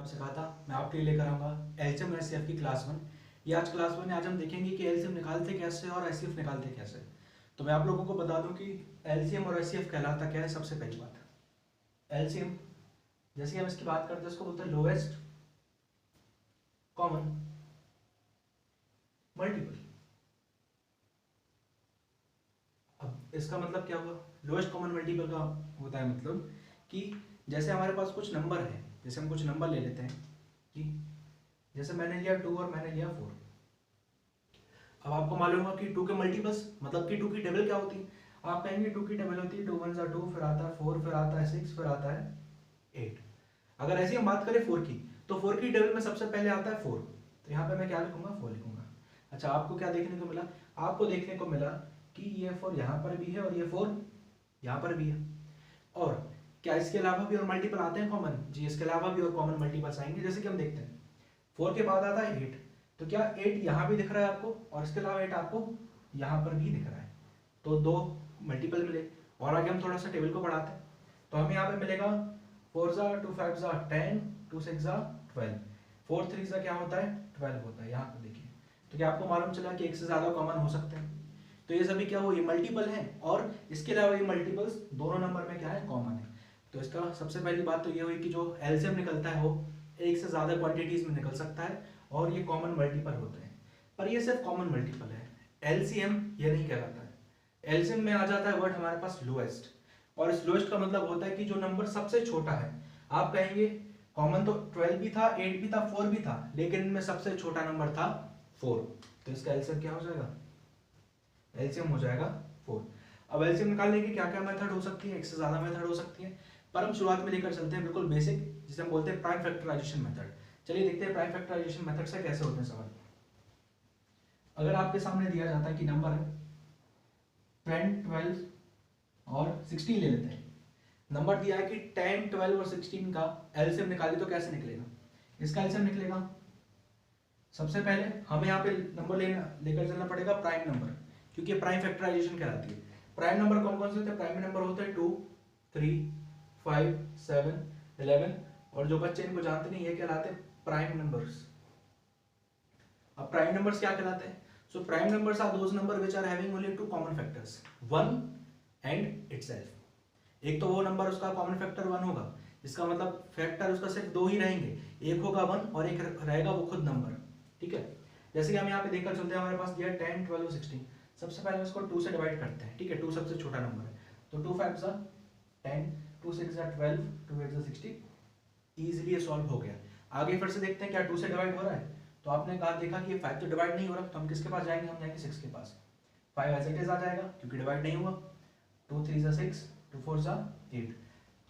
आपसे कहा था मैं आपके लिए लेकर आऊंगा एलसीएम और एचसीएफ की क्लास 1। ये आज क्लास 1 है। आज हम देखेंगे कि एलसीएम निकालते कैसे और एचसीएफ निकालते कैसे। तो मैं आप लोगों को बता दूं कि एलसीएम और एचसीएफ कहलाता क्या है। सबसे पहली बात, एलसीएम जैसे हम इसकी बात करते हैं उसको बोलते हैं लोएस्ट कॉमन मल्टीपल। अब इसका मतलब क्या हुआ? लोएस्ट कॉमन मल्टीपल का होता है मतलब कि जैसे हमारे पास कुछ नंबर है, जैसे हम कुछ नंबर ले लेते हैं कि जैसे मैंने लिया 2 और मैंने लिया 4। अब आपको मालूम होगा कि 2 के मल्टीपल्स मतलब कि 2 की टेबल क्या होती है। आप कहेंगे 2 की टेबल होती है 2 1 2, फिर आता है 4, फिर आता है 6, फिर आता है 8। अगर ऐसी हम बात करें 4 की, तो 4 की टेबल में सबसे पहले आता है 4। तो यहाँ पे मैं क्या लिखूंगा? 4 लिखूंगा। अच्छा, आपको क्या देखने को मिला? आपको देखने को मिला कि ये 4 यहाँ पर भी है और ये 4 यहाँ पर भी है। और क्या इसके अलावा भी और मल्टीपल आते हैं कॉमन? जी, इसके अलावा भी और कॉमन मल्टीपल्स आएंगे। जैसे कि हम देखते हैं 4 के बाद आता है 8। तो क्या 8 यहाँ भी दिख रहा है आपको और इसके अलावा 8 आपको यहाँ पर भी दिख रहा है, तो 2 मल्टीपल मिले। और आगे हम थोड़ा सा टेबल को बढ़ाते हैं तो हमें यहाँ पे मिलेगा 4 ज़ा 2 5 ज़ा 10 2 6 ज़ा 12 4 3 ज़ा क्या होता है? 12 होता है। यहाँ पर देखिए, तो क्या आपको मालूम चला कि एक से ज़्यादा कॉमन हो सकते हैं? तो ये सभी क्या हो? ये मल्टीपल हैं और इसके अलावा ये मल्टीपल्स दोनों नंबर में क्या है? कॉमन है। तो इसका सबसे पहली बात तो ये हुई कि जो एलसीएम निकलता है वो एक से ज़्यादा क्वांटिटीज में निकल सकता है और ये कॉमन मल्टीपल होते हैं। पर ये सिर्फ कॉमन मल्टीपल है, एलसीएम ये नहीं कहलाता है। एलसीएम में आ जाता है वर्ड हमारे पास लोएस्ट, और इस लोएस्ट का मतलब होता है कि जो नंबर सबसे छोटा है। आप कहेंगे कॉमन तो 12 भी था, 8 भी था, 4 भी था, लेकिन इनमें सबसे छोटा नंबर था 4। तो इसका एलसीएम क्या हो जाएगा? एलसीएम हो जाएगा 4। अब एलसीएम निकालने की क्या क्या मेथड हो सकती है? एक से ज्यादा मेथड हो सकती है, पर हम शुरुआत में लेकर चलते हैं बिल्कुल बेसिक, जिसे हम बोलते हैं प्राइम फैक्टराइजेशन मेथड। चलिए देखते हैं प्राइम फैक्टराइजेशन मेथड से कैसे होते हैं सवाल। अगर आपके सामने दिया जाता है कि नंबर है 10 12 और 16 ले लेते हैं। नंबर दिया है कि 10 12 और 16 का एलसीएम निकालिए तो कैसे निकलेगा? इसका एलसीएम निकलेगा, सबसे पहले हमें यहाँ पे नंबर लेकर चलना पड़ेगा प्राइम नंबर, क्योंकि प्राइम फैक्टराइजेशन कहलाती है। प्राइम नंबर कौन कौन से होते हैं? प्राइम नंबर होते हैं 2 3 5 7 11, और जो बच्चे इनको जानते नहीं ये कहलाते हैं प्राइम नंबर्स। अब प्राइम नंबर्स क्या कहलाते हैं? So prime numbers are those number which are having only 2 common factors 1 and itself. एक तो वो नंबर उसका कॉमन फैक्टर 1 होगा, इसका मतलब फैक्टर उसका सिर्फ 2 ही रहेंगे, एक होगा 1 और एक रहेगा वो खुद नंबर। ठीक है, जैसे कि हम यहाँ पे देखकर चलते हैं, हमारे पास दिया 10 12 और 16। सबसे पहले उसको 2 से डिवाइड करते हैं। ठीक है, 2 सबसे छोटा नंबर है, तो 2 5 ज़ा 10 2 6 ज़ा 12 2 8 ज़ा 16। इजीली ये सॉल्व हो गया। आगे फिर से देखते हैं क्या 2 से डिवाइड हो रहा है? तो आपने कहा देखा कि ये 5 तो डिवाइड नहीं हो रहा, तो हम किसके पास जाएंगे? हम जाएंगे 6 के पास। 5 एज इट इज आ जाएगा क्योंकि डिवाइड नहीं हुआ। 2 3 ज़ा 6 2 4 ज़ा 8।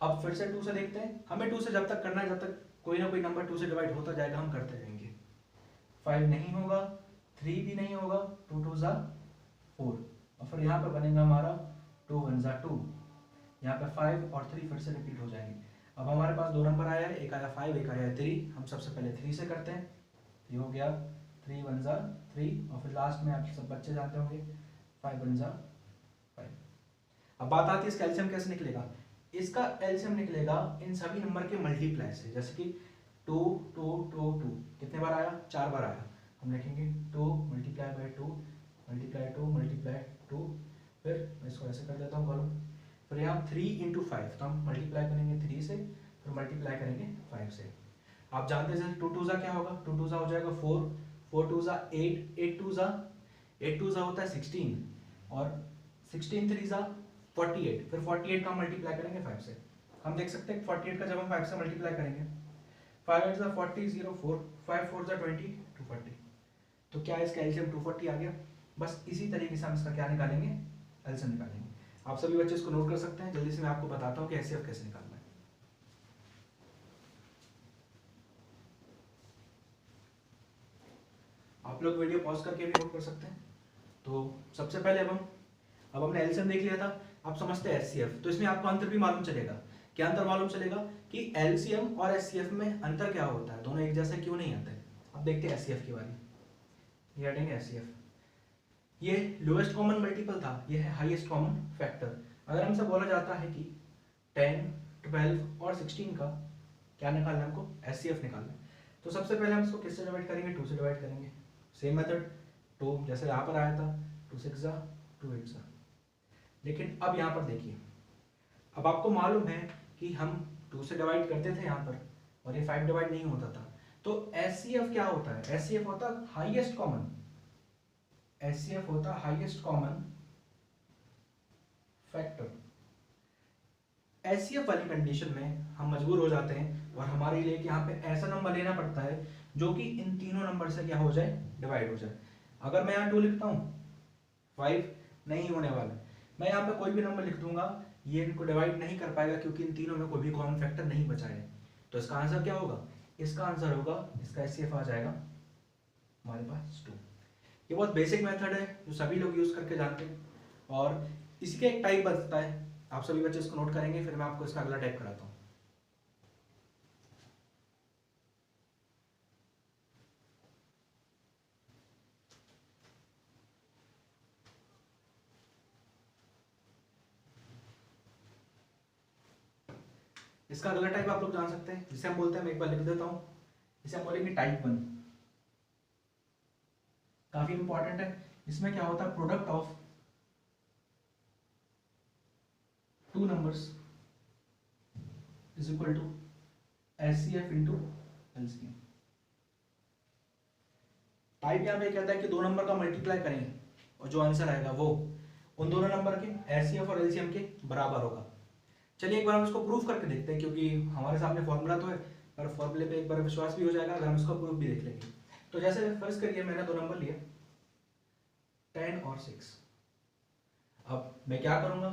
अब फिर से 2 से देखते हैं, हमें 2 से जब तक करना है जब तक कोई ना कोई नंबर 2 से डिवाइड होता जाएगा, हम करते रहेंगे। 5 नहीं होगा, 3 भी नहीं होगा, 2 2 ज़ा 4, और फिर यहाँ पे बनेगा हमारा 2 1 ज़ा 2। यहाँ पे 5 और 3 फिर से रिपीट हो जाएंगे। अब हमारे पास दो नंबर आया है, एक आया 5 एक आया 3। हम सबसे पहले 3 से करते हैं, ये हो गया 3 1 ज़ा 3, और फिर लास्ट में आप सब बच्चे जानते होंगे 5 1 ज़ा 5। अब बात आती है इसका एलसीएम कैसे निकलेगा। इसका एलसीएम निकलेगा इन सभी नंबर के मल्टीप्लाई से। जैसे कि 2 2 2 2 कितने बार आया? 4 बार आया। हम लिखेंगे 2 मल्टीप्लाई बाई 2 मल्टीप्लाई 2 मल्टीप्लाई 2, फिर मैं इसको ऐसे कर देता हूँ कॉलम। फिर यहाँ 3 इंटू 5, तो हम मल्टीप्लाई करेंगे 3 से, फिर मल्टीप्लाई करेंगे 5 से। आप जानते हैं 2 2 ज़ा क्या होगा? 2 2 ज़ा हो जाएगा 4 4 2 ज़ा 8 8 2 ज़ा होता है 16, और 16 3 ज़ा 48, फिर 48 का मल्टीप्लाई करेंगे 5 से। हम देख सकते हैं 48 का जब हम 5 से मल्टीप्लाई करेंगे, 5 8 ज़ा 40 0 4 5 4 ज़ा 20 240। तो क्या इसका एलसीएम 240 आ गया। बस इसी तरीके से हम इसका क्या निकालेंगे? एलसीएम निकालेंगे। आप सभी बच्चे इसको नोट कर सकते हैं। जल्दी से मैं आपको बताता हूँ कि एचसीएफ कैसे निकालना है। आप लोग वीडियो पॉज करके भी नोट कर सकते हैं। तो सबसे पहले अब हमने एलसीएम देख लिया था, अब समझते हैं एचसीएफ। तो इसमें आपको अंतर भी मालूम चलेगा। क्या अंतर मालूम चलेगा? कि एलसीएम और एचसीएफ में अंतर क्या होता है, दोनों एक जैसे क्यों नहीं आते। अब देखते हैं एचसीएफ की बारी। ये हटेंगे एचसीएफ। ये लोएस्ट कॉमन मल्टीपल था, ये है हाईएस्ट कॉमन फैक्टर। अगर हमसे बोला जाता है कि 10 12 और 16 का क्या निकालना है हमको, एचसीएफ निकालना है। तो सबसे पहले हम इसको किससे डिवाइड करेंगे, 2 से डिवाइड करेंगे। सेम मेथड, 2 जैसे यहाँ पर आया था, 2 6 2 8। लेकिन अब यहाँ पर देखिए, अब आपको मालूम है कि हम 2 से डिवाइड करते थे यहाँ पर और ये 5 डिवाइड नहीं होता था। तो एचसीएफ क्या होता है, एचसीएफ होता है हाईएस्ट कॉमन, एचसीएफ होता है हाईएस्ट कॉमन फैक्टर। एचसीएफ वाली कंडीशन में हम मजबूर हो जाते हैं और हमारे लिए यहाँ पे ऐसा नंबर लेना पड़ता है जो कि इन तीनों नंबर से क्या हो जाए, डिवाइड हो जाए। अगर मैं यहाँ 2 लिखता हूँ, 5 नहीं होने वाला, मैं यहाँ पे कोई भी नंबर लिख दूंगा, ये इनको डिवाइड नहीं कर पाएगा क्योंकि इन तीनों में कोई भी कॉमन फैक्टर नहीं बचा है। तो इसका आंसर क्या होगा, इसका आंसर होगा, इसका एचसीएफ आ जाएगा हमारे पास 2। ये बहुत बेसिक मेथड है जो सभी लोग यूज करके जानते हैं और इसी का एक टाइप बचता है। आप सभी बच्चे इसको नोट करेंगे, फिर मैं आपको इसका अगला टाइप कराता हूँ। इसका अगला टाइप आप लोग जान सकते हैं, जिसे हम बोलते हैं, मैं एक बार लिख देता हूँ, इसे हम बोलेंगे टाइप 1। काफी इंपॉर्टेंट है। इसमें क्या होता है, product of 2 numbers is equal to HCF into LCM. Type यहाँ पे कहता है कि 2 नंबर का मल्टीप्लाई करें और जो आंसर आएगा वो उन दोनों नंबर के एचसीएफ और एलसीएम के बराबर होगा। चलिए एक बार हम इसको प्रूफ करके देखते हैं, क्योंकि हमारे सामने फॉर्मूला तो है पर फॉर्मूले पे एक बार विश्वास भी हो जाएगा अगर हम इसको प्रूफ भी देख लेंगे। तो जैसे फर्ज करिए मैंने 2 नंबर लिए 10 और 6। अब मैं क्या करूंगा,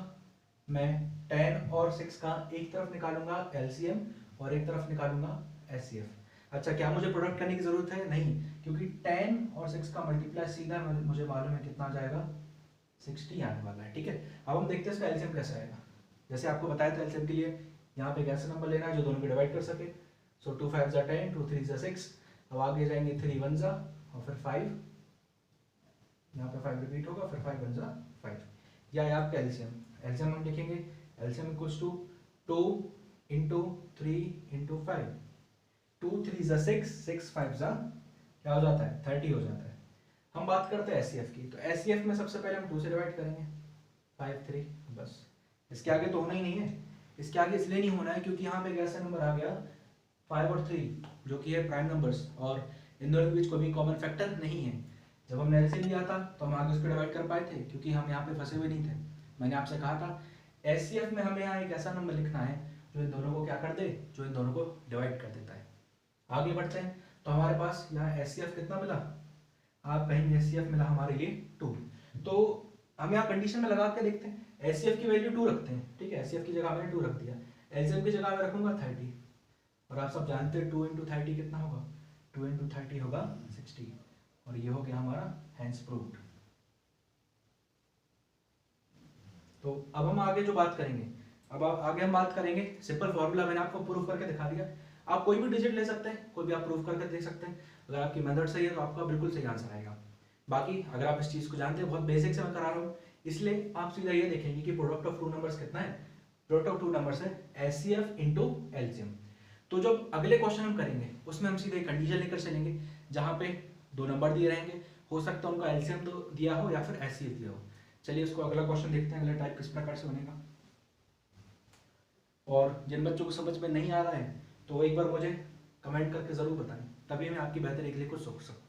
मैं 10 और 6 का एक तरफ निकालूंगा एलसीएम और एक तरफ निकालूंगा एचसीएफ। अच्छा, क्या मुझे प्रोडक्ट करने की जरूरत है, नहीं, क्योंकि 10 और 6 का मल्टीप्लाई सीधा मुझे मालूम है कितना आ जाएगा, 60 आने वाला है। ठीक है, अब हम देखते हैं इसका एलसीएम कैसे आएगा। जैसे आपको बताया था एलसीएम के लिए यहाँ पे एक ऐसा नंबर लेना है जो दोनों को डिवाइड कर सके। सो 2 5 जा 10, 2 3 जा 6। अब आगे जाएंगे 3 1 जा और फिर 5, यहाँ पे 5 रिपीट होगा, फिर 5 1 जा 5। यह है आपका एलसीएम। एलसीएम हम लिखेंगे, LCM equals to 2 into 3 into 5। 2 3 जा 6, 6 5 जा क्या हो जाता है, 30 हो जाता है। हम बात करते हैं एचसीएफ की, तो एचसीएफ में सबसे पहले हम 2 से डिवाइड करेंगे, 5 3, बस। इसके आगे तो होना ही नहीं है। इसके आगे इसलिए नहीं होना है क्योंकि यहाँ पे एक ऐसा नंबर आ गया 5 और 3 जो कि है प्राइम नंबर्स और इन दोनों के बीच कोई भी कॉमन फैक्टर नहीं है। जब हमने एलसीएम लिया था तो हम आगे उसको डिवाइड कर पाए थे क्योंकि हम यहाँ पे फंसे हुए नहीं थे। मैंने आपसे कहा था एचसीएफ में हमें यहाँ एक ऐसा नंबर लिखना है जो इन दोनों को क्या कर दे, जो इन दोनों को डिवाइड कर देता है। आगे बढ़ते हैं, तो हमारे पास यहाँ एचसीएफ कितना मिला, आप कहेंगे एचसीएफ मिला हमारे लिए 2। तो हम यहाँ कंडीशन में लगा के देखते हैं, एचसीएफ की वैल्यू 2 रखते हैं। ठीक है, एचसीएफ की जगह मैंने 2 रख दिया, एलसीएम की जगह मैं रखूंगा 30। और आप सब जानते हैं 2 इंटू 30 कितना होगा, 2 इंटू 30 होगा 60। और ये हो गया हमारा हैंस प्रूव्ड। तो अब हम आगे जो बात करेंगे, अब आगे हम बात करेंगे सिंपल फॉर्मूला मैंने आपको प्रूफ करके दिखा दिया। आप कोई भी डिजिट ले सकते हैं, कोई भी आप प्रूफ करके देख सकते हैं। अगर आपकी मेथड सही है तो आपका बिल्कुल सही आंसर आएगा। बाकी अगर आप इस चीज को जानते हैं, बहुत बेसिक से मैं करा रहा हूँ, इसलिए आप सीधा ये देखेंगे कि प्रोडक्ट ऑफ 2 नंबर्स कितना है, प्रोडक्ट ऑफ 2 नंबर्स है एचसीएफ इनटू एलसीएम। तो जब अगले क्वेश्चन हम करेंगे उसमें हम सीधे कंडीशन लेकर चलेंगे जहां पे 2 नंबर दिए रहेंगे, हो सकता है उनका एलसीएम तो दिया हो या फिर एचसीएफ दिया हो। चलिए उसको अगला क्वेश्चन देखते हैं, अगला टाइप किस प्रकार से बनेगा। और जिन बच्चों को समझ में नहीं आ रहा है तो एक बार मुझे कमेंट करके जरूर बताएं, तभी मैं आपकी बेहतरी के लिए कुछ सोच सकूं।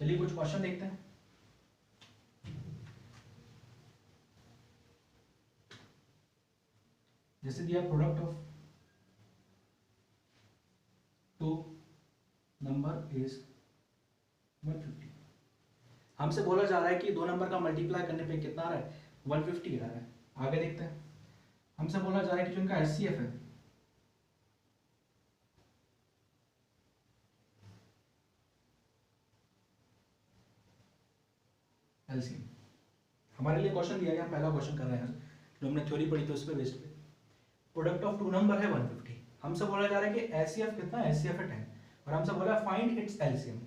चलिए कुछ क्वेश्चन देखते हैं। जैसे दिया प्रोडक्ट ऑफ 2 नंबर इज 150। हमसे बोला जा रहा है कि 2 नंबर का मल्टीप्लाई करने पे कितना आ रहा है, 150 आ रहा है। आगे देखते हैं, हमसे बोला जा रहा है कि जो इनका एचसीएफ है एलसीएम। हमारे लिए क्वेश्चन दिया गया, पहला क्वेश्चन कर रहे हैं जो हमने थ्योरी पढ़ी थी उस पे बेस्ड पे। प्रोडक्ट ऑफ 2 नंबर है 150, हमसे बोला जा रहा है कि एचसीएफ कितना है, एचसीएफ है 10 और हमसे बोला फाइंड इट्स एलसीएम।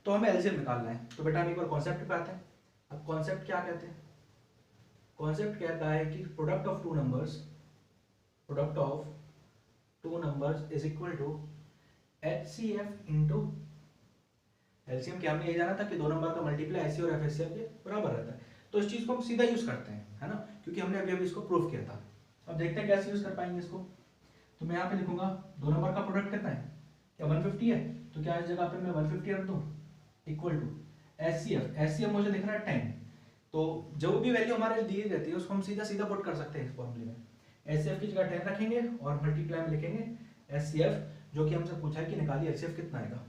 तो हमें एलसीएम निकालना है। तो बेटा हम एक बार कॉन्सेप्ट पे आते हैं। अब कॉन्सेप्ट क्या कहते हैं? कॉन्सेप्ट कहता है कि product of two numbers is equal to HCF into LCM. क्या हमने ये जाना था कि दो नंबर का मल्टीप्लाई HCF और FHCF के बराबर रहता है, तो इस चीज को हम सीधा यूज करते हैं, है ना, क्योंकि हमने अभी अभी इसको प्रूव किया था। अब देखते हैं कैसे यूज कर पाएंगे इसको। तो मैं यहाँ पे लिखूंगा दो नंबर का प्रोडक्ट कितना है, क्या 150 है, तो क्या इस जगह पे मैं 150 रख दूं इक्वल टू HCF मुझे दिख रहा है 10, तो जो भी वैल्यू हमारे दी रहती है उसको हम सीधा सीधा पुट कर सकते हैं इस फॉर्मूले में। HCF की जगह 10 रखेंगे और मल्टीप्लाई में लिखेंगे HCF, जो कि हमसे पूछा है कि निकालिए HCF कितना आएगा।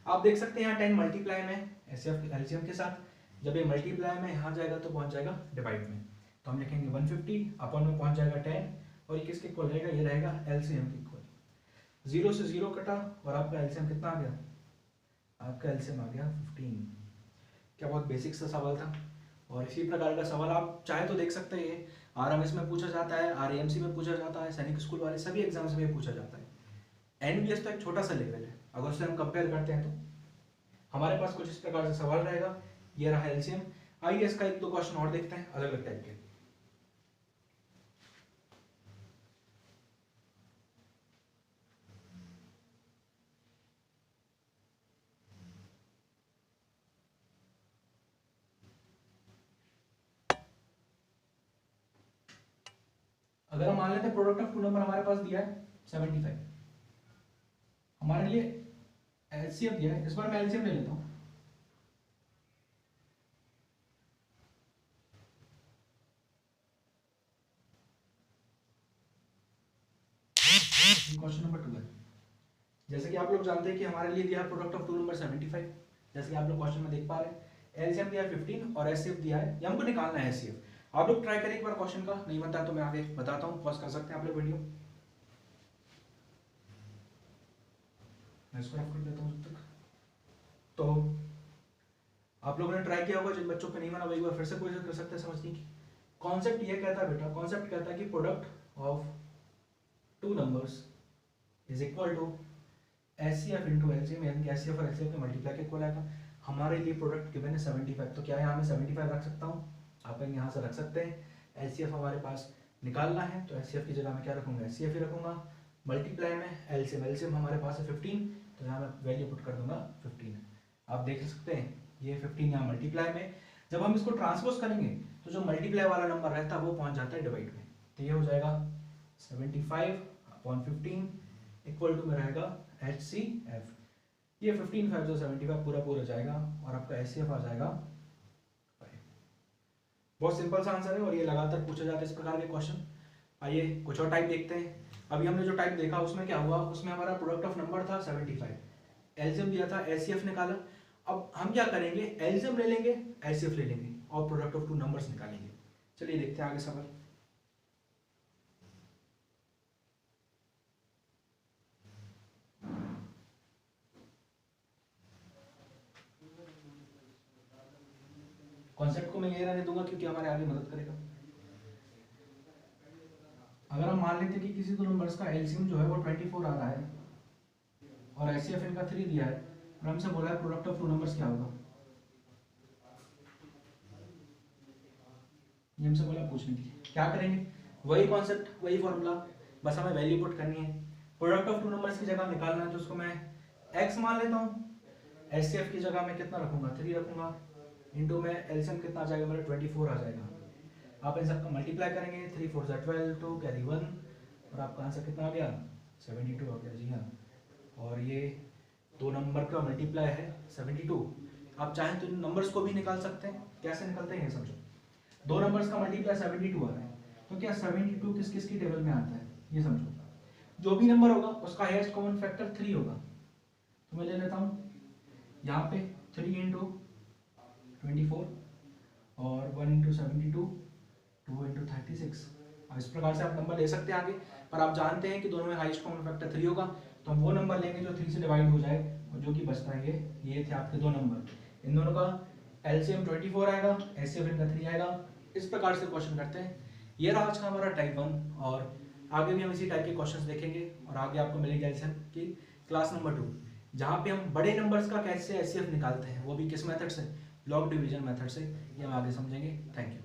आप देख सकते हैं यहाँ 10 मल्टीप्लाई में HCF LCM के साथ, जब ये मल्टीप्लाई में यहाँ जाएगा तो पहुंच जाएगा डिवाइड में, तो हम लिखेंगे 150 अपन में पहुंच जाएगा 10, और ये किसके इक्वल रहेगा, ये रहेगा LCM के इक्वल। 0 से 0 कटा और आपका LCM कितना आ गया, आपका LCM आ गया 15। क्या बहुत बेसिक सा सवाल था, और इसी प्रकार का सवाल आप चाहे तो देख सकते हैं, RMS में पूछा जाता है, RAMC में पूछा जाता है, सैनिक स्कूल वाले सभी एग्जाम्स में पूछा जाता है। NBS तो एक छोटा सा लेवल है, अगर उससे हम कंपेयर करते हैं तो हमारे पास कुछ इस प्रकार से सवाल रहेगा। ये रहा LCM। आइए इसका एक दो क्वेश्चन और देखते हैं अलग अलग टाइप के। अगर हम मान लेते हैं प्रोडक्ट ऑफ टू नंबर हमारे पास दिया है 75, हमारे लिए LCM दिया है, इस बार मैं LCM ले लेता हूं। क्वेश्चन नंबर 2 है। जैसे कि आप लोग जानते हैं कि हमारे लिए दिया है प्रोडक्ट ऑफ टू नंबर 75, जैसे कि आप लोग क्वेश्चन में देख पा रहे हैं। LCM दिया है 15 और HCF दिया है, ये हमको निकालना है HCF। आप लोग ट्राई करें एक बार क्वेश्चन का, नहीं बनता तो मैं आगे बताता हूँ, पॉज कर सकते हैं आप लोग वीडियो। मैं इसको ऑफ कर देता हूँ जब तक। तो आप लोगों ने ट्राई किया होगा, जिन बच्चों को नहीं बना वही बार फिर से कोशिश कर सकते हैं समझने की। कॉन्सेप्ट ये कहता है बेटा, कॉन्सेप्ट कहता है कि product of two numbers is equal to HCF into LCM, यानी कि HCF और LCM के मल्टीप्लाई के इक्वल आएगा। हमारे लिए प्रोडक्ट गिवन है 75, तो क्या यहाँ मैं 75 रख सकता हूँ, आप यहाँ से रख सकते हैं। LCF हमारे पास निकालना है, तो HCF की जगह मैं क्या रखूंगा, HCF ही रखूंगा। मल्टीप्लाई में LCM हमारे पास है 15, तो यहाँ मैं वैल्यू पुट कर दूंगा 15। आप देख सकते हैं ये 15 यहाँ मल्टीप्लाई में, जब हम इसको ट्रांसपोज करेंगे तो जो मल्टीप्लाई वाला नंबर रहता है वो पहुंच जाता है डिवाइड में, तो ये हो जाएगा 75/15 इक्वल टू में रहेगा HCF। ये 15 5 जो 75 पूरा पूरा जाएगा और आपका HCF आ जाएगा 5। बहुत सिंपल सा आंसर है और ये लगातार पूछा जाता है इस प्रकार के क्वेश्चन। आइए कुछ और टाइप देखते हैं। अभी हमने जो टाइप देखा उसमें क्या हुआ, उसमें हमारा प्रोडक्ट ऑफ नंबर था 75, LCM दिया था, HCF निकाला। अब हम क्या करेंगे, LCM ले लेंगे, HCF ले लेंगे और प्रोडक्ट ऑफ टू नंबर्स निकालेंगे। चलिए देखते हैं आगे सवाल। कॉन्सेप्ट को मैं ये रहने दूंगा क्योंकि हमारे आगे मदद करेगा। अगर हम मान लेते हैं कि किसी दो नंबर्स का LCM जो है वो 24 आ रहा है और HCF इनका 3 दिया है और हमसे बोला है प्रोडक्ट ऑफ टू नंबर्स क्या होगा, ये हमसे बोला पूछने के लिए। क्या करेंगे, वही कॉन्सेप्ट वही फॉर्मूला, बस हमें वैल्यू पुट करनी है। प्रोडक्ट ऑफ टू नंबर्स की जगह निकालना है तो उसको मैं x मान लेता हूँ, HCF की जगह मैं कितना रखूंगा, 3 रखूंगा, इंटू में LCM कितना आ जाएगा मेरा 24 आ जाएगा। आप इन सबका मल्टीप्लाई करेंगे, 3 4 12, 2 कैरी 1 और आपका आंसर कितना आ गया 72 आ गया। जी हाँ, और ये दो नंबर का मल्टीप्लाई है 72। आप चाहें तो इन नंबर्स को भी निकाल सकते हैं, कैसे निकलते हैं ये समझो। दो नंबर्स का मल्टीप्लाई 72 आ रहा है, तो क्या 72 किस किस की टेबल में आता है ये समझो। जो भी नंबर होगा उसका हाईएस्ट कॉमन फैक्टर 3 होगा, तो मैं ले लेता हूँ यहाँ पे 3 इंटू 24 और 1 इंटू 72, 2 इंटू 36। अब इस प्रकार से आप नंबर ले सकते हैं आगे, पर आप जानते हैं कि दोनों में हाईएस्ट कॉमन फैक्टर 3 होगा, तो हम वो नंबर लेंगे जो 3 से डिवाइड हो जाए और जो कि बचता है ये थे आपके दो नंबर। इन दोनों का LCM 24 आएगा, HCF इनका 3 आएगा। इस प्रकार से क्वेश्चन करते हैं। ये रहा आज का हमारा टाइप 1, और आगे भी हम इसी टाइप के क्वेश्चंस देखेंगे और आगे आपको मिलेगी LCM की क्लास नंबर 2, जहाँ पे हम बड़े नंबर्स का कैसे HCF निकालते हैं, वो भी किस मेथड से, लॉग डिवीजन मेथड से, ये हम आगे समझेंगे। Thank you.